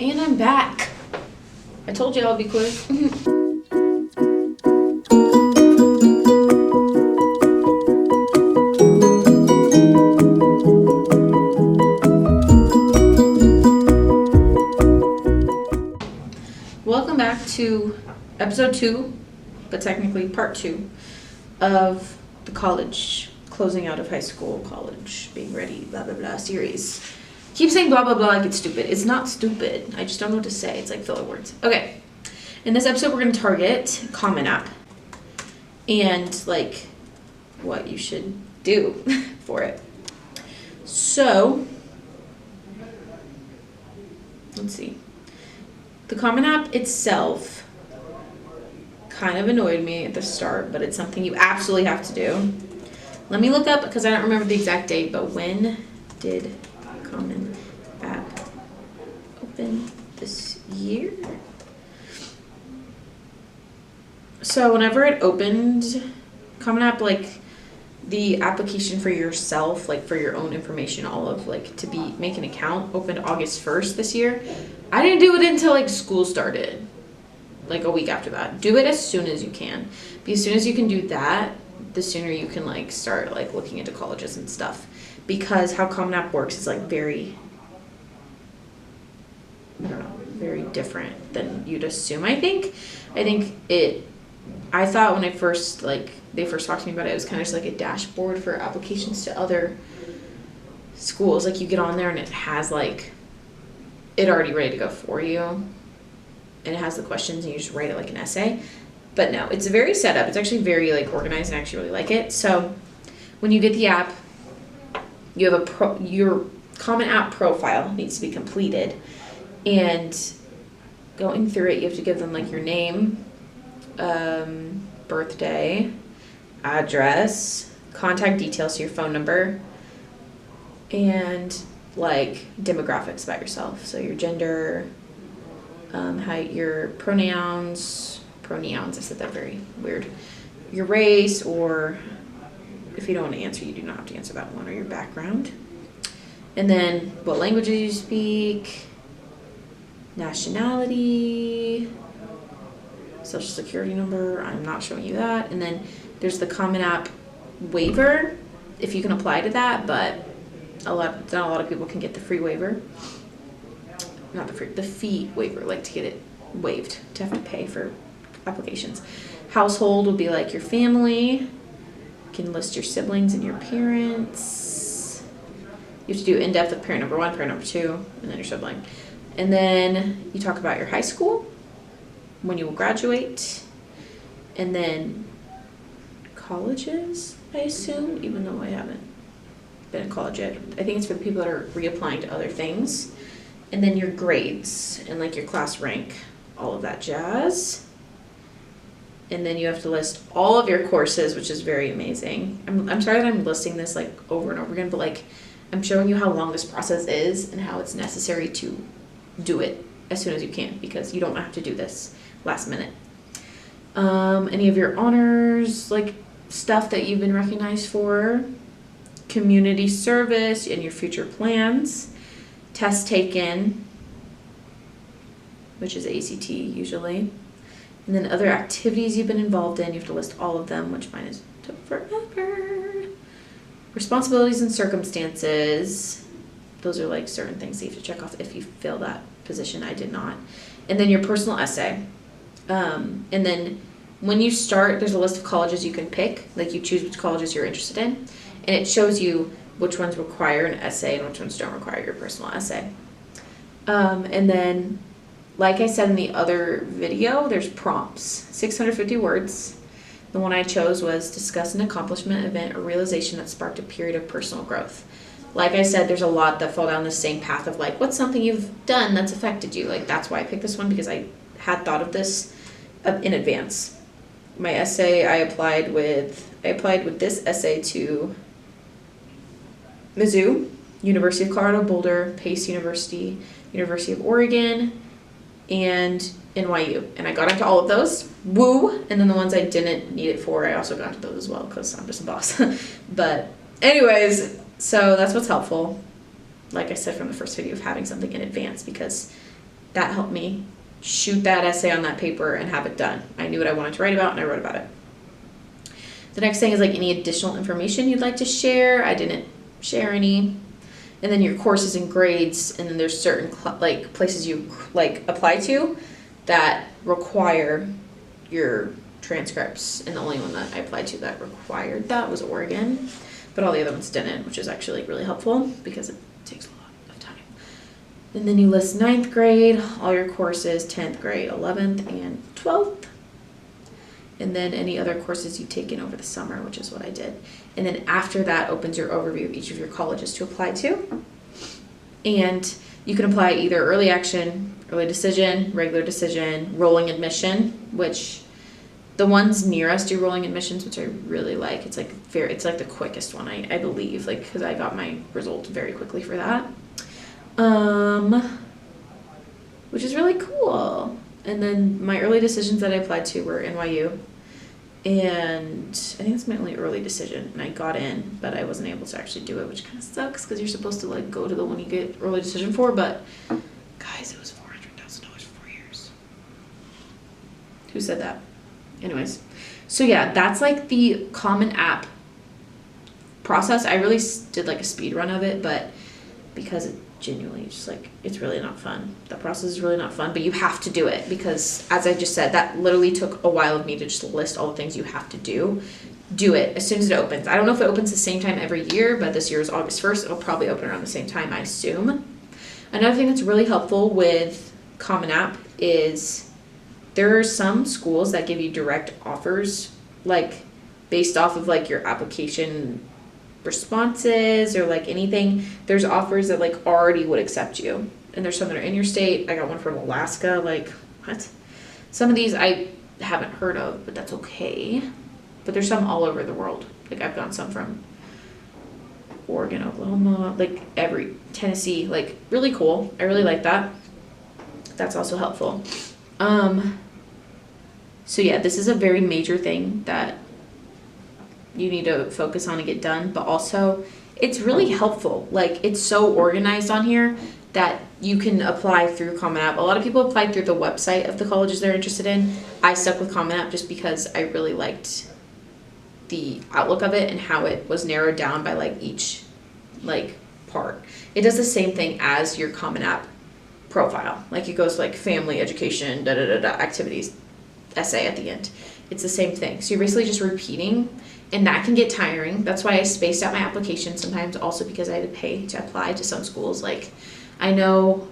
And I'm back. I told you I'll be quick. Welcome back to episode 2, but technically part 2 of the college, closing out of high school, college, being ready, blah, blah, blah series. Keep saying blah, blah, blah like it's stupid. It's not stupid. I just don't know what to say. It's like filler words. Okay. In this episode, we're going to target Common App and like what you should do for it. So, let's see. The Common App itself kind of annoyed me at the start, but it's something you absolutely have to do. Let me look up, because I don't remember the exact date, but when did Common App open this year? So whenever it opened, Common App, like the application for yourself, like for your own information, all of like to be make an account, opened August 1st this year. I didn't do it until like school started, like a week after that. Do it as soon as you can. Because as soon as you can do that, the sooner you can like start like looking into colleges and stuff. Because how Common App works is like very, I don't know, very different than you'd assume. I think I thought when I first they first talked to me about it, it was kind of just like a dashboard for applications to other schools. Like you get on there and it has like it already ready to go for you, and it has the questions and you just write it like an essay. But no, it's very set up. It's actually very like organized, and I actually really like it. So when you get the app, you have your Common App profile needs to be completed, and going through it, you have to give them like your name, birthday, address, contact details, so your phone number, and like demographics about yourself. So your gender, height, your pronouns, I said that very weird, your race, or if you don't want to answer, you do not have to answer that one, or your background. And then what languages you speak, nationality, social security number, I'm not showing you that. And then there's the Common App waiver, if you can apply to that, but not a lot of people can get the free waiver. The fee waiver, like to get it waived, to have to pay for applications. Household will be like your family. You can list your siblings and your parents. You have to do in-depth with parent number 1, parent number 2, and then your sibling. And then you talk about your high school, when you will graduate, and then colleges, I assume, even though I haven't been in college yet. I think it's for the people that are reapplying to other things. And then your grades and like your class rank, all of that jazz. And then you have to list all of your courses, which is very amazing. I'm sorry that I'm listing this like over and over again, but like I'm showing you how long this process is and how it's necessary to do it as soon as you can, because you don't have to do this last minute. Any of your honors, like stuff that you've been recognized for, community service, and your future plans, test taken, which is ACT usually, and then other activities you've been involved in. You have to list all of them, which mine is took forever. Responsibilities and circumstances, those are like certain things that you have to check off if you fill that position. I did not. And then your personal essay. And then when you start, there's a list of colleges you can pick. Like you choose which colleges you're interested in, and it shows you which ones require an essay and which ones don't require your personal essay. And then, like I said in the other video, there's prompts, 650 words. The one I chose was discuss an accomplishment, event, or realization that sparked a period of personal growth. Like I said, there's a lot that fall down the same path of like, what's something you've done that's affected you? Like that's why I picked this one, because I had thought of this in advance. My essay, I applied with this essay to Mizzou, University of Colorado Boulder, Pace University, University of Oregon, and NYU. And I got into all of those. Woo! And then the ones I didn't need it for, I also got into those as well, because I'm just a boss. But anyways, so that's what's helpful. Like I said from the first video, of having something in advance, because that helped me shoot that essay on that paper and have it done. I knew what I wanted to write about and I wrote about it. The next thing is like any additional information you'd like to share. I didn't share any. And then your courses and grades, and then there's certain like places you like apply to that require your transcripts, and the only one that I applied to that required that was Oregon, but all the other ones didn't, which is actually really helpful because it takes a lot of time. And then you list 9th grade, all your courses, 10th grade, 11th, and 12th. And then any other courses you've taken over the summer, which is what I did. And then after that opens your overview of each of your colleges to apply to. And you can apply either early action, early decision, regular decision, rolling admission, which the ones near us do rolling admissions, which I really like. It's like the quickest one, I believe, like, because I got my results very quickly for that. Which is really cool. And then my early decisions that I applied to were NYU. And I think that's my only early decision, and I got in, but I wasn't able to actually do it, which kind of sucks because you're supposed to like go to the one you get early decision for, but guys, it was $400,000 for 4 years. Who said that? Anyways, so yeah, that's like the Common App process. I really did like a speed run of it, but because it genuinely just like, it's really not fun. That process is really not fun, but you have to do it because, as I just said, that literally took a while of me to just list all the things you have to do. Do it as soon as it opens. I don't know if it opens the same time every year, but this year is August 1st. It'll probably open around the same time, I assume. Another thing that's really helpful with Common App is there are some schools that give you direct offers, like based off of like your application responses or like anything. There's offers that like already would accept you, and there's some that are in your state. I got one from Alaska. Like, what? Some of these I haven't heard of, but that's okay. But there's some all over the world. Like, I've gotten some from Oregon, Oklahoma, like Tennessee, like really cool. I really like that. That's also helpful. So yeah, this is a very major thing that you need to focus on and get done, but also it's really helpful. Like, it's so organized on here that you can apply through Common App. A lot of people applied through the website of the colleges they're interested in. I stuck with Common App just because I really liked the outlook of it and how it was narrowed down by like each like part. It does the same thing as your Common App profile. Like, it goes like family, education, activities, essay at the end. It's the same thing. So you're basically just repeating, and that can get tiring. That's why I spaced out my application sometimes, also because I had to pay to apply to some schools. Like, I know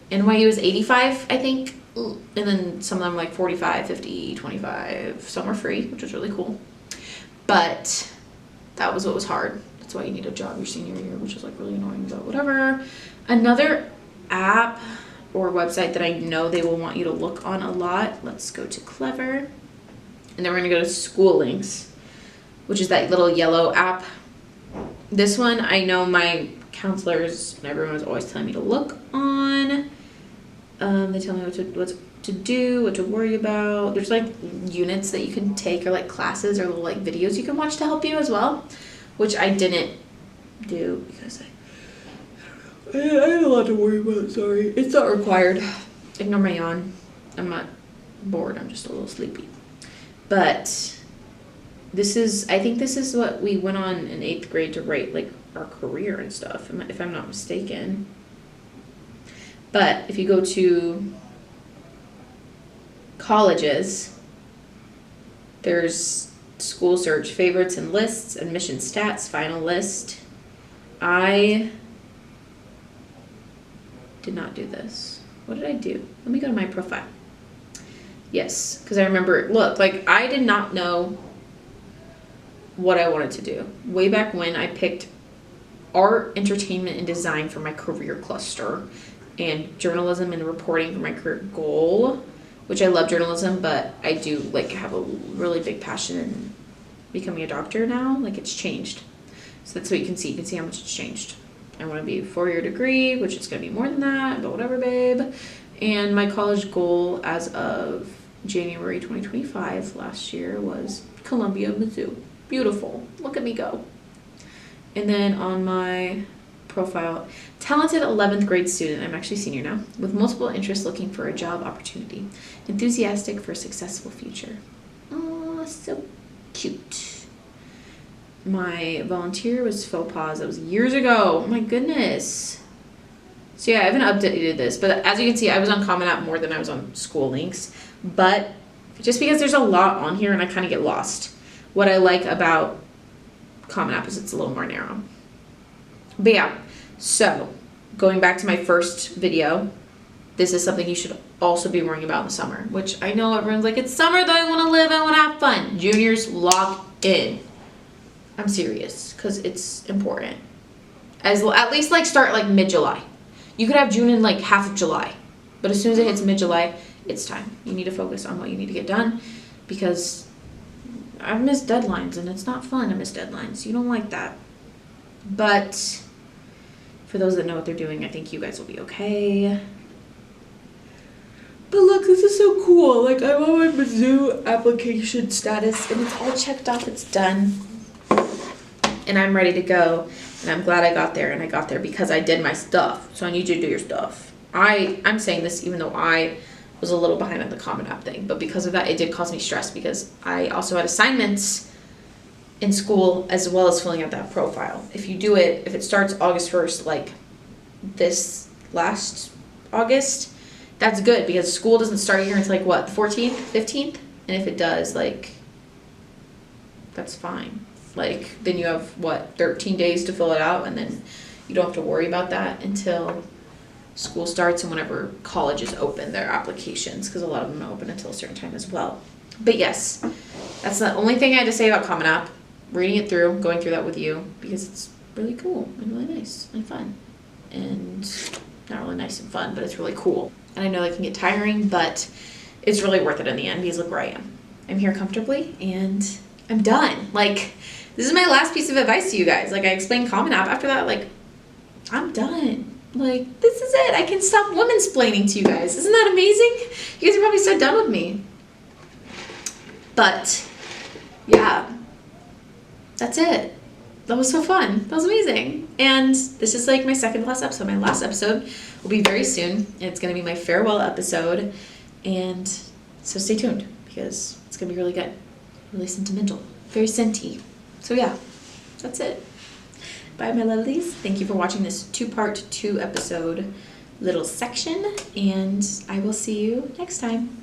NYU is 85, I think, and then some of them like 45, 50, 25. Some are free, which was really cool. But that was what was hard. That's why you need a job your senior year, which is like really annoying, but whatever. Another app or website that I know they will want you to look on a lot. Let's go to Clever. And then we're going to go to School Links, which is that little yellow app. This one, I know my counselors and everyone was always telling me to look on. They tell me what to do, what to worry about. There's like units that you can take, or like classes or little like videos you can watch to help you as well, which I didn't do because I had a lot to worry about. Sorry, it's not required. Ignore my yawn. I'm not bored, I'm just a little sleepy. But I think this is what we went on in 8th grade to write, like, our career and stuff, if I'm not mistaken. But if you go to colleges, there's school search, favorites and lists, admission stats, final list. I did not do this. What did I do? Let me go to my profile. Yes, because I remember, look, like, I did not know what I wanted to do. Way back when, I picked art, entertainment, and design for my career cluster, and journalism and reporting for my career goal, which I love journalism, but I do, like, have a really big passion in becoming a doctor now. Like, it's changed. So that's what you can see. You can see how much it's changed. I want to be a 4-year degree, which is going to be more than that, but whatever, babe. And my college goal as of January 2025 last year was Columbia, Mizzou. Beautiful. Look at me go. And then on my profile. Talented 11th grade student, I'm actually senior now, with multiple interests looking for a job opportunity. Enthusiastic for a successful future. Oh, so cute. My volunteer was faux pas. That was years ago. Oh my goodness. So yeah, I haven't updated this, but as you can see, I was on Common App more than I was on School Links. But just because there's a lot on here and I kind of get lost. What I like about Common App is it's a little more narrow. But yeah, so going back to my first video, this is something you should also be worrying about in the summer, which I know everyone's like, it's summer though, I want to live, I want to have fun. Juniors, lock in. I'm serious, because it's important. At least like start like mid-July. You could have June in like half of July, but as soon as it hits mid-July, it's time. You need to focus on what you need to get done, because I've missed deadlines and it's not fun to miss deadlines. You don't like that. But for those that know what they're doing, I think you guys will be okay. But look, this is so cool. Like, I'm on my Mizzou application status and it's all checked off, it's done. And I'm ready to go. And I'm glad I got there, and I got there because I did my stuff. So I need you to do your stuff. I'm saying this even though I was a little behind on the Common App thing, but because of that, it did cause me stress because I also had assignments in school as well as filling out that profile. If you do it, if it starts August 1st, like this last August, that's good because school doesn't start here until like what, 14th, 15th? And if it does, like, that's fine. Like, then you have, what, 13 days to fill it out, and then you don't have to worry about that until school starts and whenever colleges open their applications, because a lot of them don't open until a certain time as well. But yes, that's the only thing I had to say about Common App. Reading it through, going through that with you, because it's really cool and really nice and fun. And not really nice and fun, but it's really cool. And I know that can get tiring, but it's really worth it in the end because look where I am. I'm here comfortably and I'm done. Like, this is my last piece of advice to you guys. Like, I explained Common App. After that, like, I'm done. Like, this is it. I can stop woman-splaining to you guys. Isn't that amazing? You guys are probably so done with me. But, yeah. That's it. That was so fun. That was amazing. And this is like my second to last episode. My last episode will be very soon. And it's going to be my farewell episode. And so stay tuned because it's going to be really good. Really sentimental. Very scenty. So yeah, that's it. Bye, my lovelies. Thank you for watching this 2-part, 2-episode little section. And I will see you next time.